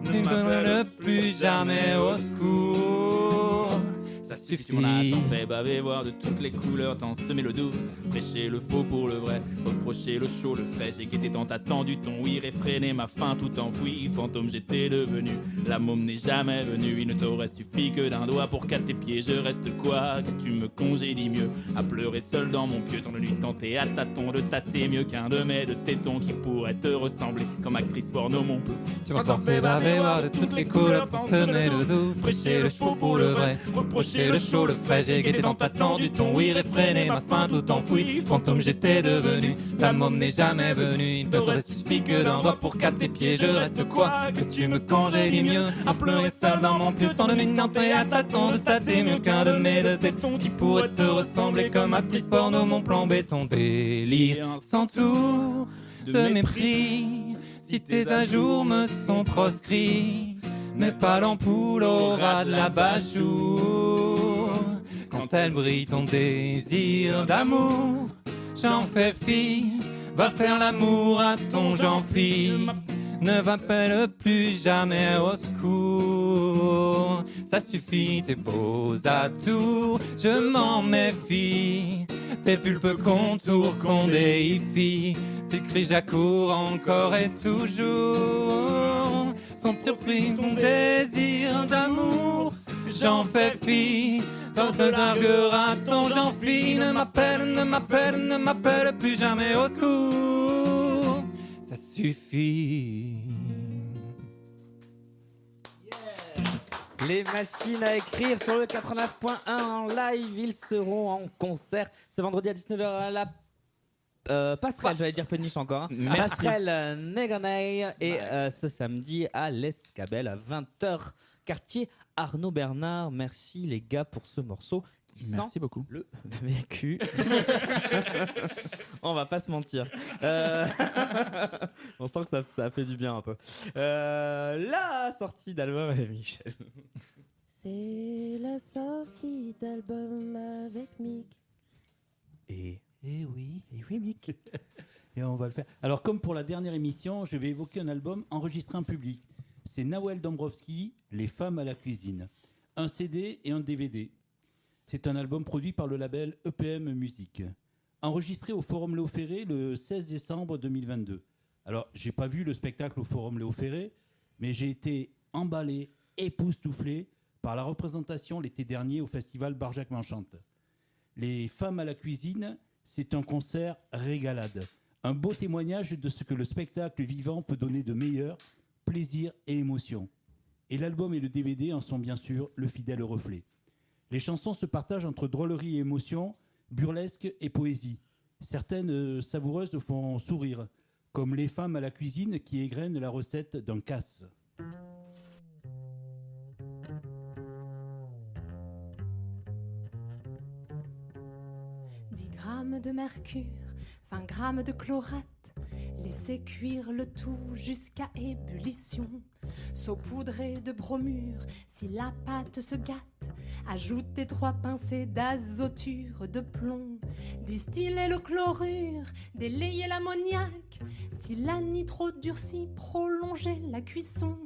Tu ne donnes plus jamais au secours. Ça suffit. Tu m'en as tant fait baver, voir de toutes les couleurs, t'en semer le doute, prêcher le faux pour le vrai, reprocher le chaud, le frais. J'ai guetté tant attendu ton oui, réfréné ma faim tout enfoui. Fantôme j'étais devenu, la môme n'est jamais venue. Il ne t'aurait suffi que d'un doigt pour qu'à tes pieds je reste quoi. Que tu me congédies mieux, à pleurer seul dans mon pieu. Tant de nuit tenter à tâtons de tâter mieux qu'un de mes deux tétons qui pourrait te ressembler comme actrice porno mon peu. Tu m'as tant fait baver, voir de toutes les couleurs, t'en semer le doute, prêcher le faux pour le vrai, reprocher le chaud, le frais. J'ai guetté tant attendu ton oui, réfréné ma faim tout enfoui. Fantôme j'étais devenu, la môme n'est jamais venue. Il ne t'aurait suffi que d'un doigt pour qu'à tes pieds je reste quoi. Que tu me congédies mieux, à pleurer seul dans mon pieu. Tant de nuit tenter à tâtons de tâter mieux qu'un de mes deux tétons qui pourrait te ressembler comme actrice porno mon plan béton. Délire sans tour de mépris, si tes ajours me sont proscrits. Mais pas l'ampoule au ras de la bajour. Quand elle brille ton désir d'amour, j'en fais fi. Va faire l'amour à ton Jean-Phi. Ne m'appelle plus jamais au secours. Ça suffit tes beaux atours, je m'en méfie. Tes pulpes contours qu'on déifie. Tes cris j'accours encore et toujours. Sans surprise ton désir d'amour, j'en fais fi. Quand te larguera ton Jean-Phi, ne m'appelle plus jamais au secours. Ça suffit. Les machines à écrire sur le 89.1 en live, ils seront en concert ce vendredi à 19h à la Passerelle, j'allais dire Péniche encore. Hein. Passerelle Neganay et ce samedi à l'Escabelle à 20h, quartier Arnaud Bernard. Merci les gars pour ce morceau qui Merci beaucoup. Le vécu. On va pas se mentir. On sent que ça fait du bien un peu. La sortie d'album avec Michel. C'est la sortie d'album avec Mick. Et oui, Mick. Et on va le faire. Alors, comme pour la dernière émission, je vais évoquer un album enregistré en public. C'est Nawel Dombrowski, Les femmes à la cuisine. Un CD et un DVD. C'est un album produit par le label EPM Musique. Enregistré au Forum Léo Ferré le 16 décembre 2022. Alors, j'ai pas vu le spectacle au Forum Léo Ferré, mais j'ai été emballé, époustouflé par la représentation l'été dernier au festival Barjac m'enchante. Les femmes à la cuisine, c'est un concert régalade. Un beau témoignage de ce que le spectacle vivant peut donner de meilleur, plaisir et émotion. Et l'album et le DVD en sont bien sûr le fidèle reflet. Les chansons se partagent entre drôlerie et émotion, burlesque et poésie. Certaines savoureuses font sourire, comme Les femmes à la cuisine qui égrènent la recette d'un casse. 10 grammes de mercure, 20 grammes de chlorate. Laissez cuire le tout jusqu'à ébullition. Saupoudrez de bromure si la pâte se gâte. Ajoutez 3 pincées d'azoture de plomb. Distillez le chlorure, délayez l'ammoniac. Si la nitro durcit, prolongez la cuisson.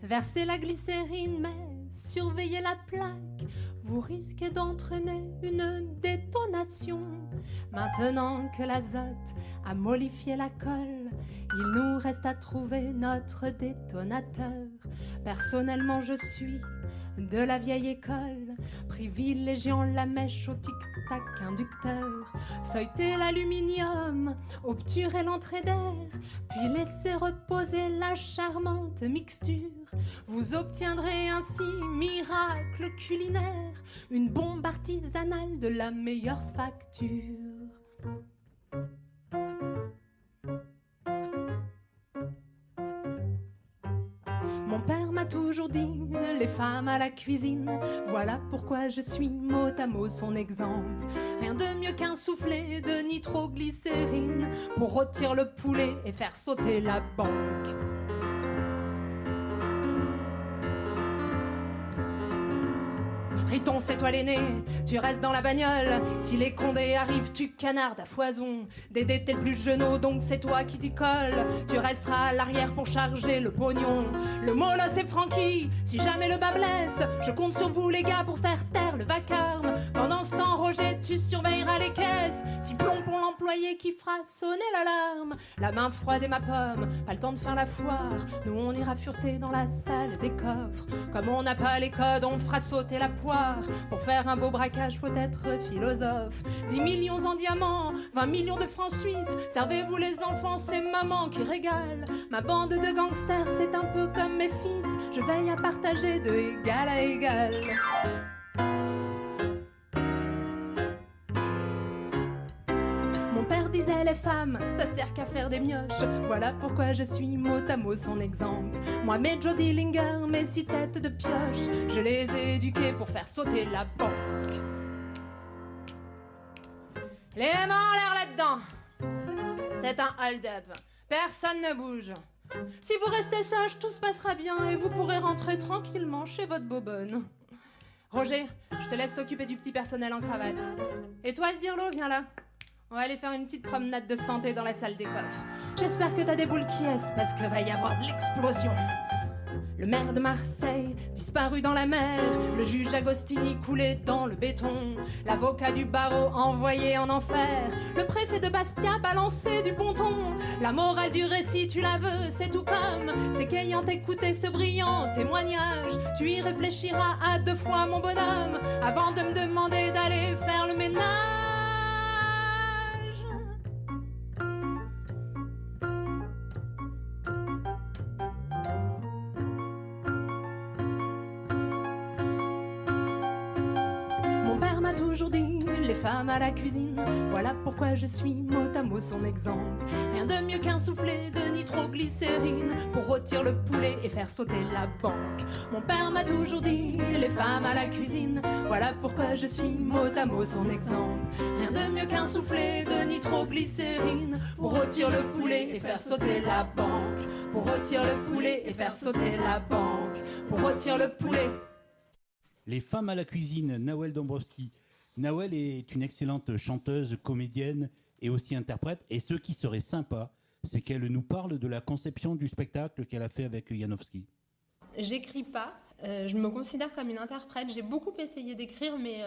Versez la glycérine, mais surveillez la plaque. Vous risquez d'entraîner une détonation. Maintenant que l'azote a mollifié la colle, il nous reste à trouver notre détonateur. Personnellement, je suis de la vieille école, privilégiant la mèche au tic-tac inducteur. Feuilletez l'aluminium, obturez l'entrée d'air, puis laissez reposer la charmante mixture. Vous obtiendrez ainsi, miracle culinaire, une bombe artisanale de la meilleure facture. Mon père m'a toujours dit, les femmes à la cuisine, voilà pourquoi je suis mot à mot son exemple. Rien de mieux qu'un soufflet de nitroglycérine pour rôtir le poulet et faire sauter la banque. Riton, c'est toi l'aîné, tu restes dans la bagnole. Si les condés arrivent, tu canardes à foison. Dédé, t'es le plus genou, donc c'est toi qui t'y colle. Tu resteras à l'arrière pour charger le pognon. Le mollo, c'est Francky, si jamais le bas blesse, je compte sur vous les gars pour faire taire le vacarme. Pendant ce temps, Roger, tu surveilleras les caisses. Si plomb pour l'employé qui fera sonner l'alarme. La main froide et ma pomme, pas le temps de faire la foire. Nous, on ira fureter dans la salle des coffres. Comme on n'a pas les codes, on fera sauter la poire. Pour faire un beau braquage, faut être philosophe. 10 millions en diamants, 20 millions de francs suisses. Servez-vous les enfants, c'est maman qui régale. Ma bande de gangsters, c'est un peu comme mes fils. Je veille à partager de égal à égal. Mon père disait les femmes, ça sert qu'à faire des mioches. Voilà pourquoi je suis mot à mot son exemple. Moi, mes Joe Dillinger, mes 6 têtes de pioche, je les ai éduqués pour faire sauter la banque. Les mains en l'air là-dedans. C'est un hold-up. Personne ne bouge. Si vous restez sage, tout se passera bien et vous pourrez rentrer tranquillement chez votre bobonne. Roger, je te laisse t'occuper du petit personnel en cravate. Et toi, le dirlo, viens là. On va aller faire une petite promenade de santé dans la salle des coffres. J'espère que t'as des boules qui est parce que va y avoir de l'explosion. Le maire de Marseille, disparu dans la mer. Le juge Agostini coulé dans le béton. L'avocat du barreau envoyé en enfer. Le préfet de Bastia balancé du ponton. La morale du récit, tu la veux, c'est tout comme. C'est qu'ayant écouté ce brillant témoignage, tu y réfléchiras à 2 fois, mon bonhomme, avant de me demander d'aller faire le ménage. Toujours dit, les femmes à la cuisine, voilà pourquoi je suis mot à mot son exemple. Rien de mieux qu'un soufflet de nitroglycérine pour rôtir le poulet et faire sauter la banque. Mon père m'a toujours dit, les femmes à la cuisine, voilà pourquoi je suis mot à mot son exemple. Rien de mieux qu'un soufflet de nitroglycérine pour rôtir le poulet et faire sauter la banque. Pour rôtir le poulet et faire sauter la banque. Pour rôtir le poulet. Les femmes à la cuisine, Nawel Dombrowski. Nawel est une excellente chanteuse, comédienne et aussi interprète. Et ce qui serait sympa, c'est qu'elle nous parle de la conception du spectacle qu'elle a fait avec Janowski. J'écris pas, je me considère comme une interprète. J'ai beaucoup essayé d'écrire, mais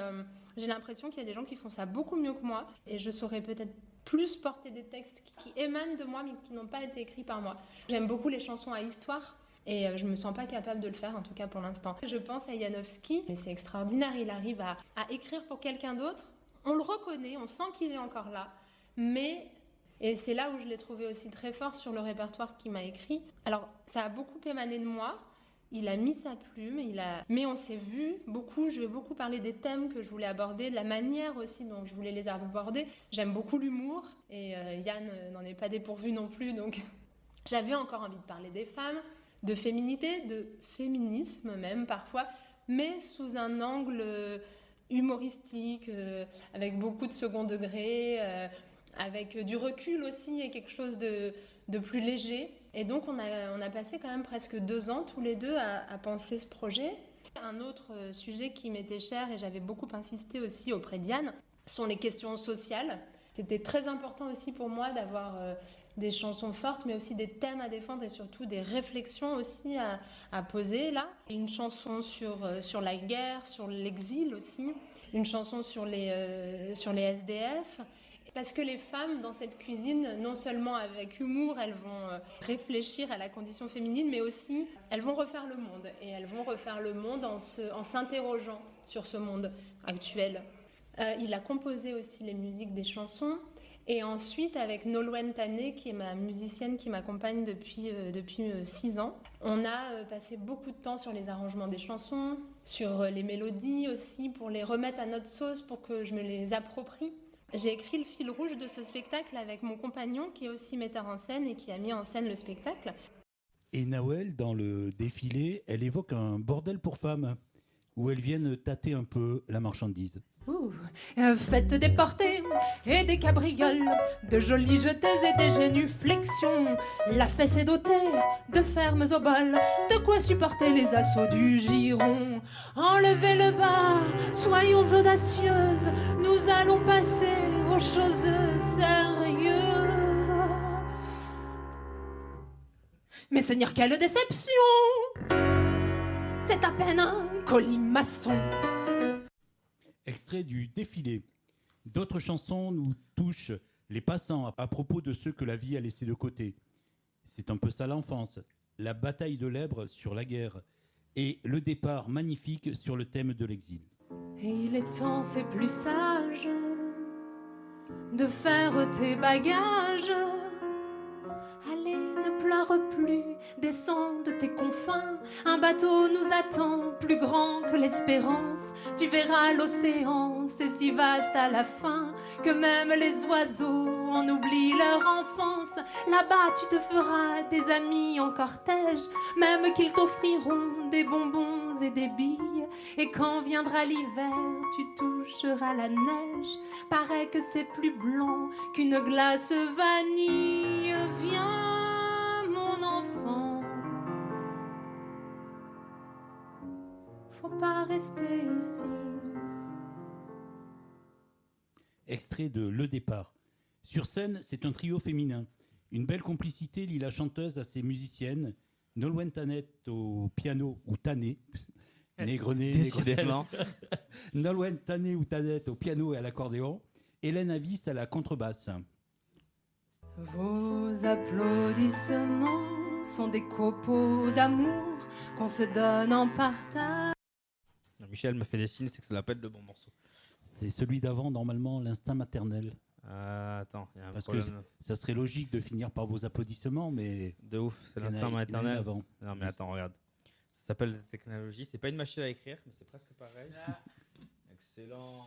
j'ai l'impression qu'il y a des gens qui font ça beaucoup mieux que moi. Et je saurais peut-être plus porter des textes qui émanent de moi, mais qui n'ont pas été écrits par moi. J'aime beaucoup les chansons à histoire. Et je me sens pas capable de le faire, en tout cas pour l'instant. Je pense à Janowski, mais c'est extraordinaire, il arrive à écrire pour quelqu'un d'autre. On le reconnaît, on sent qu'il est encore là, mais... Et c'est là où je l'ai trouvé aussi très fort sur le répertoire qu'il m'a écrit. Alors, ça a beaucoup émané de moi, il a mis sa plume, mais on s'est vu beaucoup, je vais beaucoup parler des thèmes que je voulais aborder, de la manière aussi dont je voulais les aborder. J'aime beaucoup l'humour, et Yann n'en est pas dépourvu non plus, donc j'avais encore envie de parler des femmes, de féminité, de féminisme même parfois, mais sous un angle humoristique, avec beaucoup de second degré, avec du recul aussi et quelque chose de plus léger. Et donc on a passé quand même presque 2 ans tous les deux à penser ce projet. Un autre sujet qui m'était cher et j'avais beaucoup insisté aussi auprès d'Yann sont les questions sociales. C'était très important aussi pour moi d'avoir des chansons fortes, mais aussi des thèmes à défendre et surtout des réflexions aussi à poser là. Une chanson sur la guerre, sur l'exil aussi, une chanson sur les SDF. Parce que les femmes dans cette cuisine, non seulement avec humour, elles vont réfléchir à la condition féminine, mais aussi elles vont refaire le monde. Et elles vont refaire le monde en s'interrogeant sur ce monde actuel. Il a composé aussi les musiques des chansons. Et ensuite, avec Nolwenn Tané, qui est ma musicienne qui m'accompagne depuis 6 ans, on a passé beaucoup de temps sur les arrangements des chansons, sur les mélodies aussi, pour les remettre à notre sauce, pour que je me les approprie. J'ai écrit le fil rouge de ce spectacle avec mon compagnon, qui est aussi metteur en scène et qui a mis en scène le spectacle. Et Nawel, dans le défilé, elle évoque un bordel pour femmes, où elles viennent tâter un peu la marchandise. Faites des portées et des cabrioles, de jolies jetées et des génuflexions. La fesse est dotée de fermes oboles, de quoi supporter les assauts du giron. Enlevez le bas, soyons audacieuses, nous allons passer aux choses sérieuses. Mais Seigneur, quelle déception! C'est à peine un colimaçon. Extrait du défilé. D'autres chansons nous touchent les passants à propos de ceux que la vie a laissés de côté. C'est un peu ça l'enfance. La bataille de l'Èbre sur la guerre et le départ magnifique sur le thème de l'exil. Et il est temps, c'est plus sage, de faire tes bagages. Allez, ne pleure plus, descends de tes confins. Un bateau nous attend, plus grand que l'espérance. Tu verras l'océan, c'est si vaste à la fin que même les oiseaux en oublient leur enfance. Là-bas, tu te feras des amis en cortège, même qu'ils t'offriront des bonbons et des billes. Et quand viendra l'hiver, tu toucheras la neige. Paraît que c'est plus blanc qu'une glace vanille. Viens, mon enfant, faut pas rester ici. Extrait de Le Départ. Sur scène, c'est un trio féminin. Une belle complicité lie la chanteuse à ses musiciennes. Nolwenn Tané au piano, ou Tané, négrené, Décidément. Nolwenn Tané ou Tanette au piano et à l'accordéon. Hélène Avis à la contrebasse. Vos applaudissements sont des copeaux d'amour qu'on se donne en partage. Michel me fait des signes, c'est que ça l'appelle de bon morceau. C'est celui d'avant, normalement, l'instinct maternel. Attends, il y a un Parce problème. que ça serait logique de finir par vos applaudissements, mais... De ouf, c'est il y en a- l'instinct il y en a maternel. une avant. Non mais attends, regarde. Ça s'appelle la technologie. C'est pas une machine à écrire, mais c'est presque pareil. Excellent.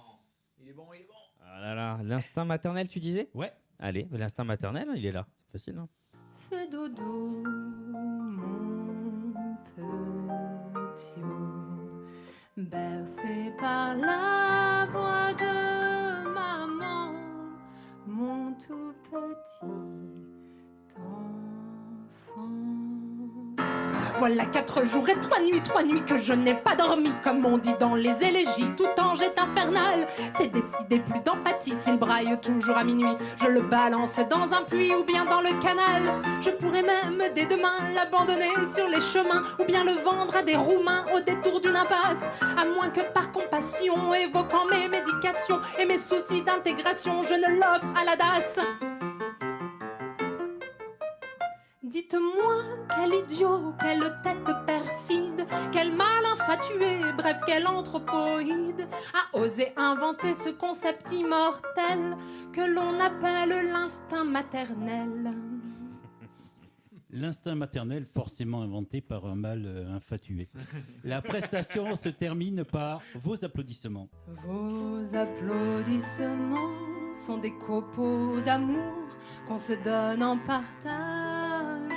Il est bon, il est bon. Ah là là, l'instinct maternel, tu disais? Ouais. Allez, l'instinct maternel, il est là. C'est facile, hein. Fais dodo, mon petit haut, bercé par la voix de maman, mon tout petit enfant. Voilà 4 jours et 3 nuits que je n'ai pas dormi, comme on dit dans les élégies, tout ange est infernal. C'est décidé, plus d'empathie, s'il braille toujours à minuit, je le balance dans un puits ou bien dans le canal. Je pourrais même dès demain l'abandonner sur les chemins, ou bien le vendre à des Roumains au détour d'une impasse, à moins que par compassion, évoquant mes médications et mes soucis d'intégration, je ne l'offre à la DAS. Dites-moi, quel idiot, quelle tête perfide, quel mal infatué, bref, quel anthropoïde a osé inventer ce concept immortel que l'on appelle l'instinct maternel. L'instinct maternel forcément inventé par un mâle infatué. La prestation se termine par vos applaudissements. Vos applaudissements sont des copeaux d'amour qu'on se donne en partage,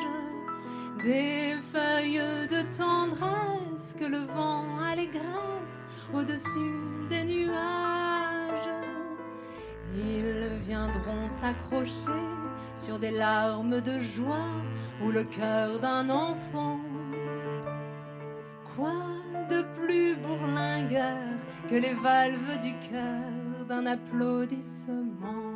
des feuilles de tendresse que le vent allégresse au-dessus des nuages. Ils viendront s'accrocher sur des larmes de joie ou le cœur d'un enfant. Quoi de plus bourlingueur que les valves du cœur d'un applaudissement?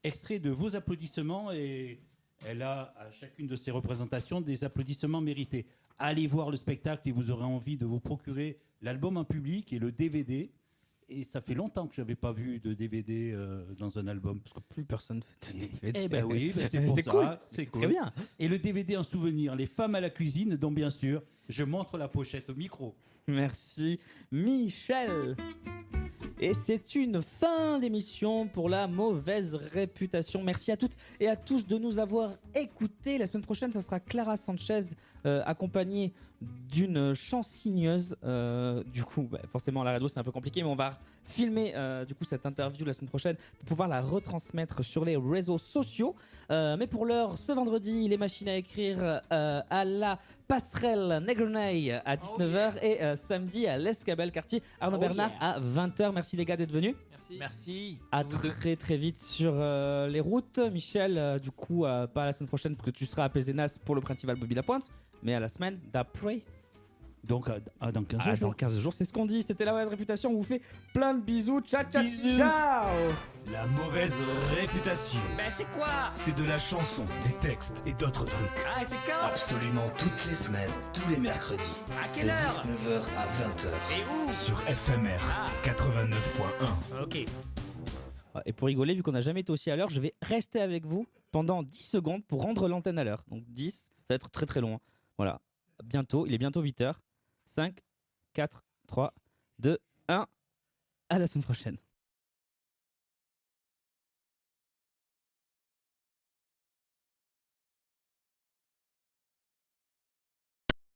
Extrait de vos applaudissements, et elle a à chacune de ses représentations des applaudissements mérités. Allez voir le spectacle et vous aurez envie de vous procurer l'album en public et le DVD. Et ça fait longtemps que je n'avais pas vu de DVD dans un album. Parce que plus personne fait de DVD. Eh ben oui, c'est pour ça. Cool. C'est très bien. Et le DVD en souvenir, Les femmes à la cuisine, dont bien sûr, je montre la pochette au micro. Merci Michel. Et c'est une fin d'émission pour la mauvaise réputation. Merci à toutes et à tous de nous avoir écoutés. La semaine prochaine, ça sera Clara Sanchez accompagnée d'une chansigneuse. Du coup, forcément, à la radio, c'est un peu compliqué, mais on va filmer du coup cette interview la semaine prochaine pour pouvoir la retransmettre sur les réseaux sociaux. Mais pour l'heure, ce vendredi, les machines à écrire à la Passerelle Negrenay à 19h et samedi à l'Escabelle Quartier Arnaud Bernard à 20h. Merci les gars d'être venus. Merci. À très très vite sur les routes. Michel, du coup, pas la semaine prochaine parce que tu seras à Pézenas pour le Printival Bobby Lapointe, mais à la semaine d'après. Donc dans 15 jours. Dans 15 jours, c'est ce qu'on dit. C'était la mauvaise réputation. On vous fait plein de bisous. Ciao, ciao, ciao. La mauvaise réputation. Ben c'est quoi? C'est de la chanson, des textes et d'autres trucs. Ah, c'est quand? Absolument toutes les semaines, tous les mercredis. À quelle de heure? 19h à 20h. Et où? Sur FMR 89.1. Ok. Et pour rigoler, vu qu'on n'a jamais été aussi à l'heure, je vais rester avec vous pendant 10 secondes pour rendre l'antenne à l'heure. Donc 10, ça va être très très long. Voilà. Bientôt, il est bientôt 8h. 5, 4, 3, 2, 1. À la semaine prochaine.